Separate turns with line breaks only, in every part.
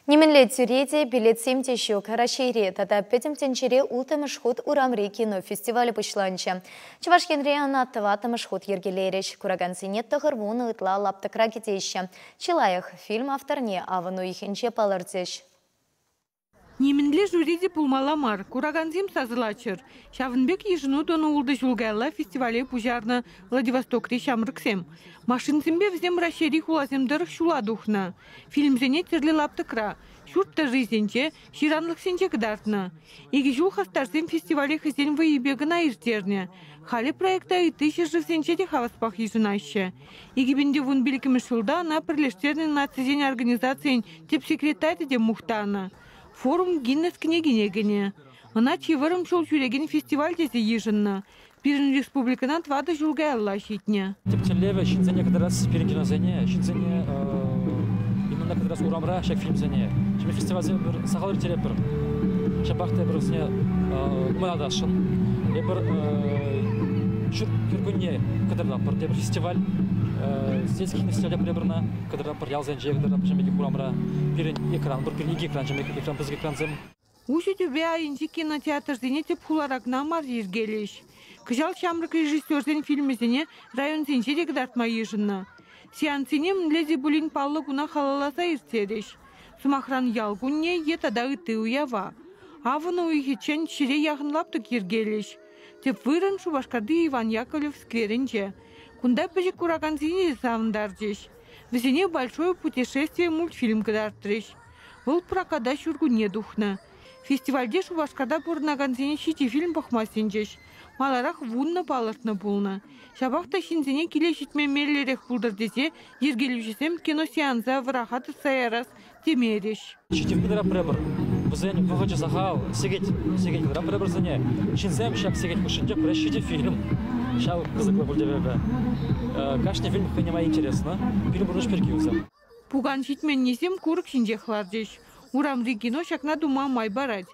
Неменле тюреде билет 70 карашейре, тата петемтенчере ултамышхут урамри кино фестивалі пышланча. Чувашкенре анаттыва тамышхут ергелереш, курагансинет тағырвуны ытла лаптықра кетеші. Чилаях фильм авторне авыну ихенче палырдеш.
Неменле жюриде пулмаламар, кураганзим сазылачыр. Шавынбек ежіну тоны улды жулгайла фестивале пужарны Владивостокре шамрыксем. Машинцембе взем рашери хулаземдырық шула духна. Фильмзене терлі лаптықра. Шуртта жизненче, ширанлықсенче кыдартны. Еге жул хастарсем фестивале хызен выебегіна иртерне. Хали проекта и тысячи живсенче де хаваспах ежинайшы. Еге бенде вун білікімі шулда на прилештерный нацизен организациян теп секретарь де мухтаны. Форум Гиннес княгинегіне. Она чевырым шол жүреген фестиваль десе ежінна. Пирин республиканан твады жүргай алла шетне.
Тептелеве шинзене кадрас пиринкинозене, шинзене именно кадрас урамра шак фильмзене. Шами фестивальзе бір сахалыр телеп бір. Шабақта бір сне уманадашын. Бір жүр күргінне кадрла бір дебір фестиваль. Сельских фестивале прибрана, кадрла бір ялзенже, кадрла шамеки урамра. Пирин экран, бір пирин екі экран, шамеки экран біз экранзем.
Уши тебе инди кинотеатр зене теп хуларагна мар ергелеш. Кыжал шамрык режиссерден фильмезене район зенче дегдартма ежынна. Сеансенем леди булин паллы гуна халаласа иртереш. Сумахран ялгунне етада ыты уява. Авыны уйхечен шире яғынлаптык ергелеш. Теп вырын Шубашкарды Иван Яковлев скверенче. Кунда пежи кураган зене савындардеш. Везене большое путешествие мультфильм кадартреш. Вол прокада шургуне духна. Фестивальде Шубашкарда бұрынаганзене шити фильм бақмасенжеш. Маларақ вунна балыртны болна. Шабақта шинзене келе шитме мерлерек бұлдыр десе, ергелушесем киносеанза вырахаты саярас темереш.
Шитив кедара пребір. Бізен вғычы сахал, сегет кедара пребір зене. Шинзем шак сегет пышынча преш шити фильм. Шау қызықлы бұлдевебе. Кашне фильм хынема интересно. Фильм бұрныш перкеуза.
Пуган шитмен несем курык шинже хлардеш. Урамри кино шакна дума май барать.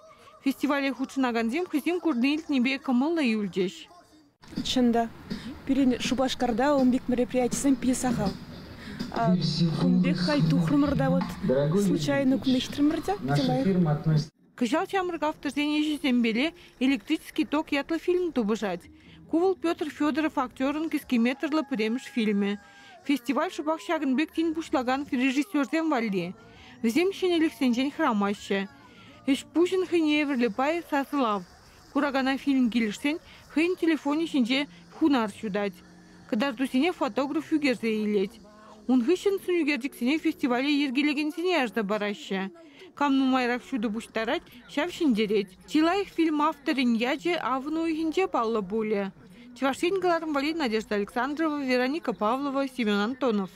Фестивале худшынаганзем хызем курны илтнебе кымылы юльдеш.
Чында. Перен Шубашкарда омбек мероприятиесен пьесахал. Кунбек хай тухрымырда вот случайно кунештырмырда.
Кыжал чамырга автозене жезембеле электрический ток ятлы фильм тубыжать. Кувал Петр Федоров актерын кискиметрлы премеш фильме. Фестиваль Шубах Шагынбек тин бушлаган режиссерден валли. Взем шенелік сенжен храмаще. Эш пушин хыне еврлепай сасылав. Курагана фильм келішсен, хын телефоне шенже хунар шудать. Кадардусене фотограф югерзе илеть. Он хыщен сын югердиксене фестивале ергелеген сене ажда бараще. Камну майрак шуды буштарать, шав шендереть. Чилаих фильм авторин яже авну ихинче палла буле. Чувашень галарым валит Надежда Александрова, Вероника Павлова, Семен Антонов.